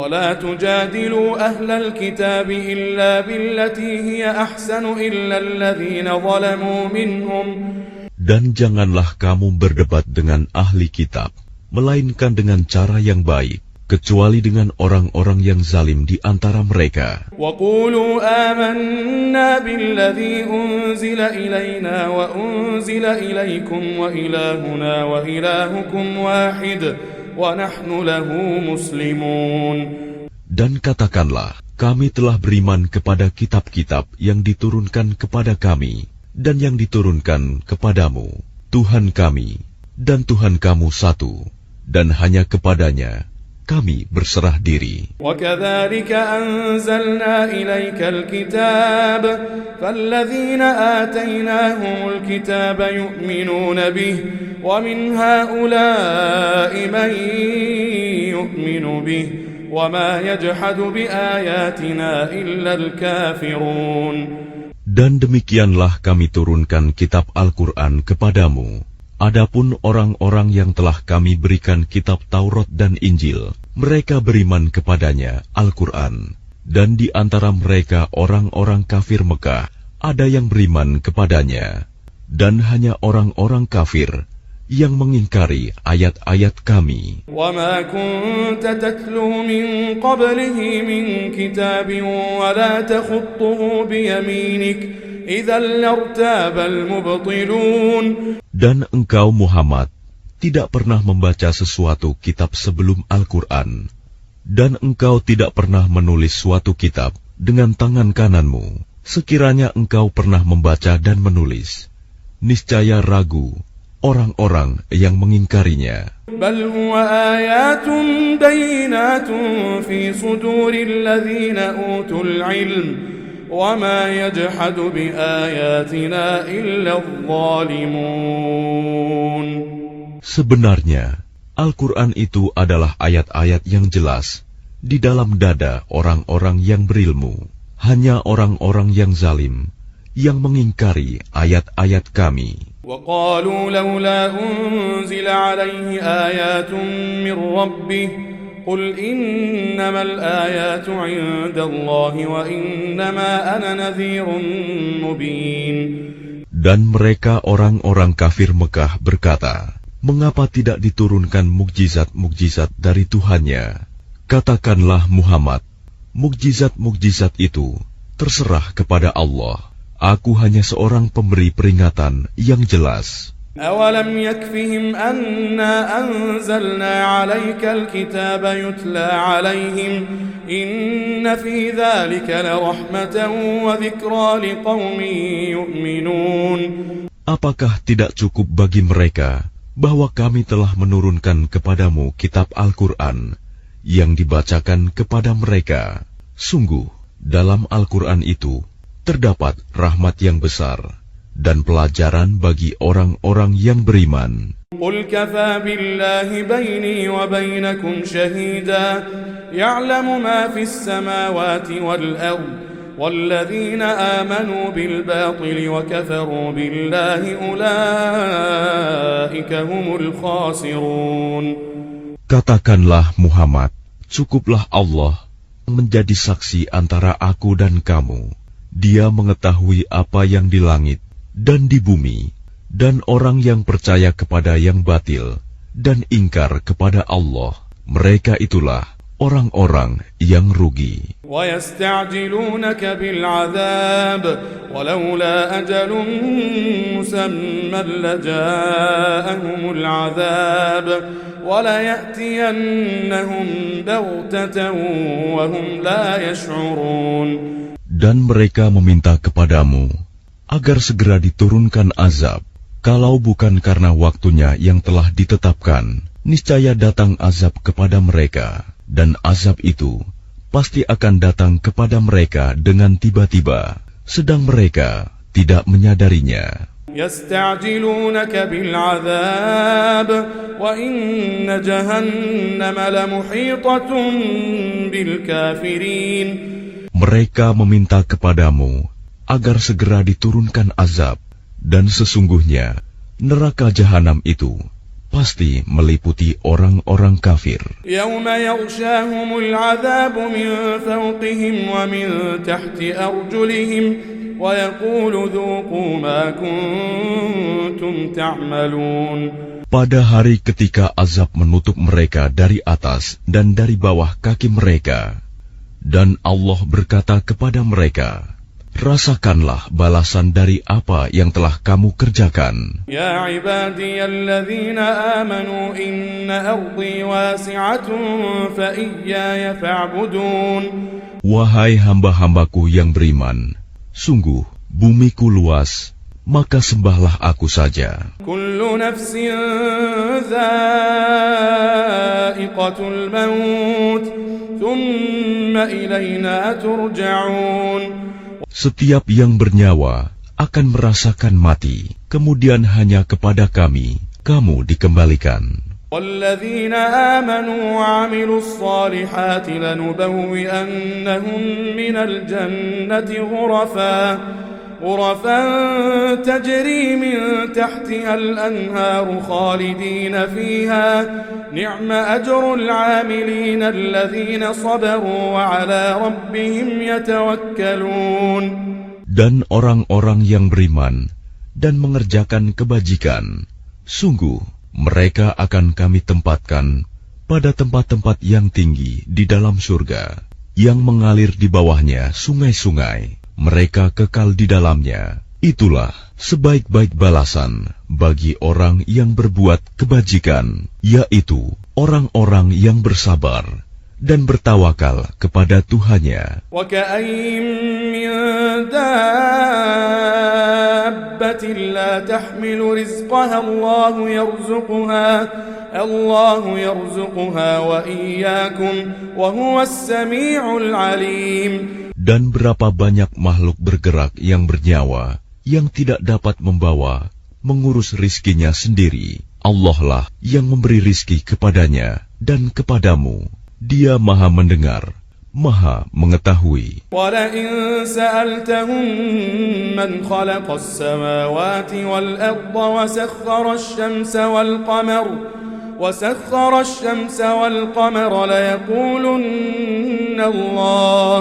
ولا تجادلوا أهل الكتاب إلا بالتي هي أحسن إلا الذين ظلموا منهم. Dan janganlah kamu berdebat dengan ahli kitab, melainkan dengan cara yang baik, kecuali dengan orang-orang yang zalim di antara mereka. وَقُولُوا آمَنَّا بِالَّذِي أُنزِلَ إِلَيْنَا وَأُنزِلَ إِلَيْكُمْ وَإِلَٰهُنَا وَإِلَٰهُكُمْ وَاحِدٌ وَنَحْنُ لَهُ مُسْلِمُونَ. Dan katakanlah, kami telah beriman kepada kitab-kitab yang diturunkan kepada kami dan yang diturunkan kepadamu. Tuhan kami dan Tuhan kamu satu, dan hanya kepadanya kami berserah diri. وَكَذَلِكَ أَنزَلْنَا إِلَيْكَ الْكِتَابَ فَالَّذِينَ آتَيْنَاهُمُ الْكِتَابَ يُؤْمِنُونَ بِهِ وَمِنْ هَؤُلَاءِ مَنْ يُؤْمِنُ بِهِ وَمَا يَجْحَدُ بِآيَاتِنَا إِلَّا الْكَافِرُونَ. Dan demikianlah kami turunkan kitab Al-Quran kepadamu. Adapun orang-orang yang telah kami berikan kitab Taurat dan Injil, mereka beriman kepadanya, Al-Quran. Dan di antara mereka orang-orang kafir Mekah, ada yang beriman kepadanya. Dan hanya orang-orang kafir yang mengingkari ayat-ayat kami. وَمَا كُنْتَ تَتْلُو مِنْ قَبْلِهِ مِنْ كِتَابٍ وَلَا تَخُطُّهُ بِيَمِينِكَ إِذًا لَارْتَابَ الْمُبْطِلُونَ. Dan engkau Muhammad tidak pernah membaca sesuatu kitab sebelum Al-Quran, dan engkau tidak pernah menulis suatu kitab dengan tangan kananmu. Sekiranya engkau pernah membaca dan menulis, niscaya ragu orang-orang yang mengingkarinya. بَلْ هُوَ آيَاتٌ بَيِّنَاتٌ فِي صُدُورِ الَّذِينَ أُوتُوا الْعِلْمَ وَمَا يَجْحَدُ بِآيَاتِنَا إِلَّا الظَّالِمُونَ. Sebenarnya, Al-Quran itu adalah ayat-ayat yang jelas di dalam dada orang-orang yang berilmu. Hanya orang-orang yang zalim yang mengingkari ayat-ayat kami. وَقَالُوا لَوْلَا أُنزِلَ عَلَيْهِ آيَاتٌ مِّن رَّبِّهِ قُلْ إِنَّمَا الْآيَاتُ عِندَ اللَّهِ وَإِنَّمَا أَنَا نَذِيرٌ مُّبِينٌ. Dan mereka orang-orang kafir Mekah berkata, mengapa tidak diturunkan mukjizat-mukjizat dari Tuhannya? Katakanlah Muhammad, mukjizat-mukjizat itu terserah kepada Allah. Aku hanya seorang pemberi peringatan yang jelas. أَوَلَمْ يَكْفِهِمْ أَنَّا أَنزَلْنَا عَلَيْكَ الْكِتَابَ يُتْلَى عَلَيْهِمْ إِنَّ فِي ذَلِكَ لَرَحْمَةً وَذِكْرَى لِقَوْمٍ يُؤْمِنُونَ. Apakah tidak cukup bagi mereka bahwa kami telah menurunkan kepadamu kitab Al-Quran yang dibacakan kepada mereka? Sungguh, dalam Al-Quran itu terdapat rahmat yang besar dan pelajaran bagi orang-orang yang beriman. قُلْ كَفَى بِاللَّهِ بَيْنِي وَبَيْنَكُمْ شَهِيدًا يَعْلَمُ مَا فِي السَّمَاوَاتِ وَالْأَرْضِ وَالَّذِينَ آمَنُوا بِالْبَاطِلِ وَكَفَرُوا بِاللَّهِ أُولَئِكَ هُمُ الْخَاسِرُونَ. Katakanlah Muhammad, cukuplah Allah menjadi saksi antara aku dan kamu. Dia mengetahui apa yang di langit dan di bumi, dan orang yang percaya kepada yang batil dan ingkar kepada Allah, mereka itulah orang-orang yang rugi. وَيَسْتَعْجِلُونَكَ بِالْعَذَابِ وَلَوْلَا أَجَلٌ مُّسَمًّى لَّجَاءَهُمُ الْعَذَابُ وَلَيَأْتِيَنَّهُم بَغْتَةً وَهُمْ لَا يَشْعُرُونَ. Dan mereka meminta kepadamu agar segera diturunkan azab. Kalau bukan karena waktunya yang telah ditetapkan, niscaya datang azab kepada mereka, dan azab itu pasti akan datang kepada mereka dengan tiba-tiba, sedang mereka tidak menyadarinya. يَسْتَعْجِلُونَكَ بِالْعَذَابِ وَإِنَّ جَهَنَّمَ لَمُحِيطَةٌ بِالْكَافِرِينَ. Mereka meminta kepadamu agar segera diturunkan azab, dan sesungguhnya neraka jahanam itu pasti meliputi orang-orang kafir. يوم يغشاهم العذاب من فوقهم ومن تحت أرجلهم ويقول ذوقوا ما كنتم تعملون. Pada hari ketika azab menutup mereka dari atas dan dari bawah kaki mereka, dan Allah berkata kepada mereka, rasakanlah balasan dari apa yang telah kamu kerjakan. Ya ibadiyalladzina amanu inna ardi wasi'atun fa iyaya fa'budun. Wahai hamba-hambaku yang beriman, sungguh bumiku luas, maka sembahlah aku saja. Kullu nafsin dha'iqatul maut, thumma ilayna turja'un. Setiap yang bernyawa akan merasakan mati, kemudian hanya kepada kami kamu dikembalikan. وَالَّذِينَ آمَنُوا وَعَمِلُوا الصَّالِحَاتِ لَنُبَوِّئَنَّهُم مِّنَ الْجَنَّةِ غُرَفًا تَجْرِي مِن تَحْتِهَا الْأَنْهَارُ خَالِدِينَ فِيهَا نِعْمَ أَجْرُ الْعَامِلِينَ الَّذِينَ صَبَرُوا وَعَلَى رَبِّهِمْ يَتَوَكَّلُونَ. Dan orang-orang yang beriman dan mengerjakan kebajikan, sungguh mereka akan kami tempatkan pada tempat-tempat yang tinggi di dalam surga, yang mengalir di bawahnya sungai-sungai. Mereka kekal di dalamnya. Itulah sebaik-baik balasan bagi orang yang berbuat kebajikan, yaitu orang-orang yang bersabar dan bertawakal kepada Tuhannya. وَكَأَيٍّ مِّن دَابَّةٍ لَّا تَحْمِلُ رِزْقَهَا اللَّهُ يَرْزُقُهَا وَإِيَّاكُمْ وَهُوَ السَّمِيعُ الْعَلِيمُ. Dan berapa banyak makhluk bergerak yang bernyawa, yang tidak dapat membawa, mengurus rizkinya sendiri. Allah lah yang memberi rizki kepadanya dan kepadamu. Dia maha mendengar, maha mengetahui. وَلَئِن سَأَلْتَهُم مَّنْ خَلَقَ السَّمَاوَاتِ وَالْأَرْضَ وَسَخَّرَ الشَّمْسَ وَالْقَمَرَ لَيَقُولُنَّ اللَّهُ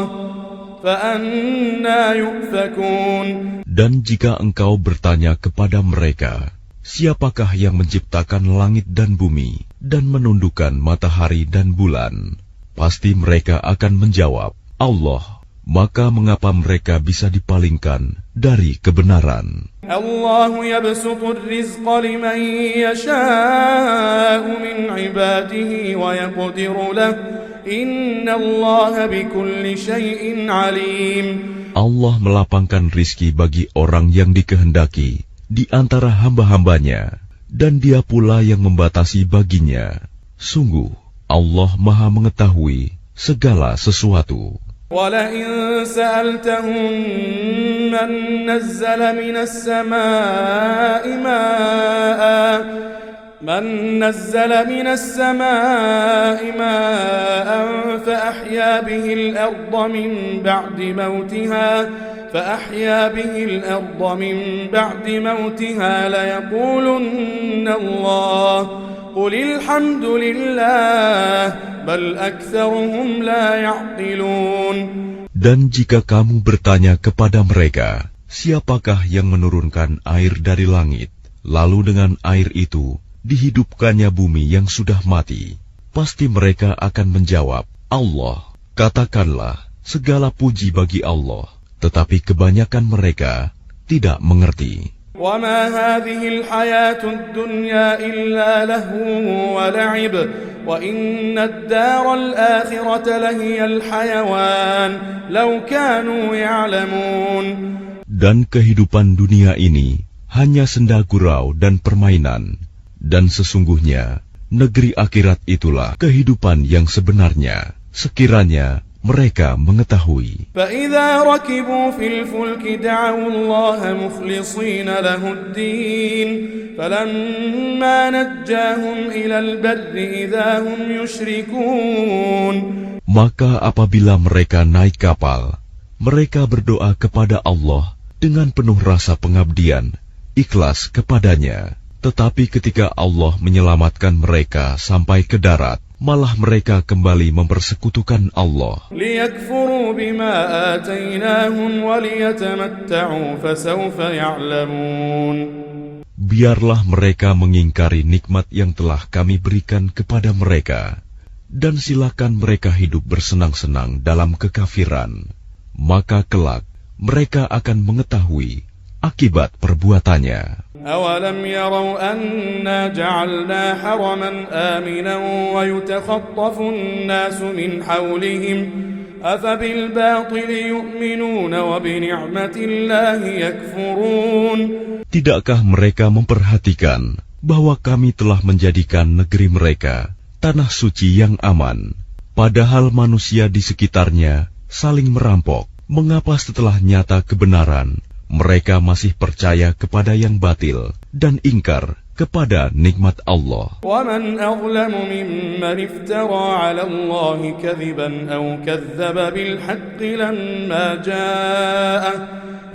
فَأَنَّىٰ يُؤْفَكُونَ. Dan jika engkau bertanya kepada mereka, siapakah yang menciptakan langit dan bumi dan menundukkan matahari dan bulan? Pasti mereka akan menjawab, Allah. Maka mengapa mereka bisa dipalingkan dari kebenaran? Allahu yabsutur rizqa liman yasha'u min ibadihi wa yaqdiru lahu. Innallaha bikulli syai'in alim. Allah melapangkan rizki bagi orang yang dikehendaki di antara hamba-hambanya, dan Dia pula yang membatasi baginya. Sungguh, Allah Maha mengetahui segala sesuatu. وَلَئِن سَأَلْتَهُم مَّن نَّزَّلَ مِنَ السَّمَاءِ مَاءً فَأَحْيَا بِهِ الْأَرْضَ مِن بَعْدِ مَوْتِهَا لَيَقُولُنَّ اللَّهُ قُلِ الْحَمْدُ لِلَّهِ بَلْ أَكْثَرُهُمْ لَا يَعْقِلُونَ. Dan jika kamu bertanya kepada mereka, siapakah yang menurunkan air dari langit, lalu dengan air itu dihidupkannya bumi yang sudah mati, pasti mereka akan menjawab, Allah. Katakanlah, segala puji bagi Allah, tetapi kebanyakan mereka tidak mengerti. وَمَا هَذِهِ الْحَيَاةُ الدُّنْيَا إِلَّا لَهْوٌ وَلَعِبٌ وَإِنَّ الدَّارَ الْآخِرَةَ لَهِيَ الْحَيَوَانُ لَوْ كَانُوا يَعْلَمُونَ. Dan kehidupan dunia ini hanya senda gurau dan permainan, dan sesungguhnya negeri akhirat itulah kehidupan yang sebenarnya, sekiranya mereka mengetahui. فَإِذَا رَكِبُوا فِي الْفُلْكِ دَعَوُا اللَّهَ مُخْلِصِينَ لَهُ الدِّينَ فَلَمَّا نَجَّاهُمْ إِلَى الْبَرِّ إِذَا هُمْ يُشْرِكُونَ. Maka apabila mereka naik kapal, mereka berdoa kepada Allah dengan penuh rasa pengabdian, ikhlas kepadanya. Tetapi ketika Allah menyelamatkan mereka sampai ke darat, malah mereka kembali mempersekutukan Allah. ليكفروا بما آتيناهم وليتمتعوا فسوف يعلمون. Biarlah mereka mengingkari nikmat yang telah kami berikan kepada mereka, dan silakan mereka hidup bersenang-senang dalam kekafiran. Maka kelak mereka akan mengetahui akibat perbuatannya. أولم يروا أنا جعلنا حرما آمنا ويتخطف الناس من حولهم أفبالباطل يؤمنون وبنعمة الله يكفرون. Tidakkah mereka memperhatikan bahwa kami telah menjadikan negeri mereka tanah suci yang aman, padahal manusia di sekitarnya saling merampok? Mengapa setelah nyata kebenaran mereka masih percaya kepada yang batil dan ingkar kepada nikmat Allah? وَمَنْ أَظْلَمُ مِمَّنِ افْتَرَى عَلَى اللَّهِ كَذِبًا أَوْ كَذَّبَ بِالْحَقِّ لَمَّا جَاءَهُ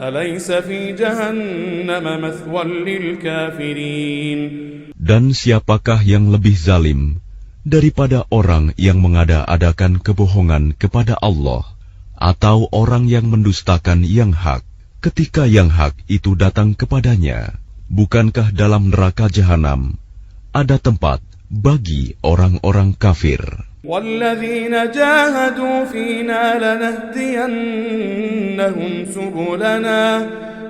أَلَيْسَ فِي جَهَنَّمَ مَثْوًى لِلْكَافِرِينَ. Dan siapakah yang lebih zalim daripada orang yang mengada-adakan kebohongan kepada Allah, atau orang yang mendustakan yang hak ketika yang hak itu datang kepadanya? Bukankah dalam neraka jahanam ada tempat bagi orang-orang kafir? وَالَّذِينَ جَاهَدُوا فِينَا لَنَهْدِيَنَّهُمْ سُبُلَنَا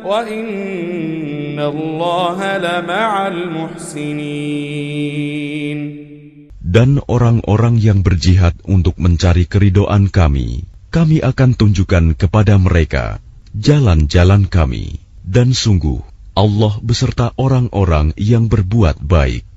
وَإِنَّ اللَّهَ لَمَعَ الْمُحْسِنِينَ. Dan orang-orang yang berjihad untuk mencari keridhaan kami akan tunjukkan kepada mereka jalan-jalan kami, dan sungguh Allah beserta orang-orang yang berbuat baik.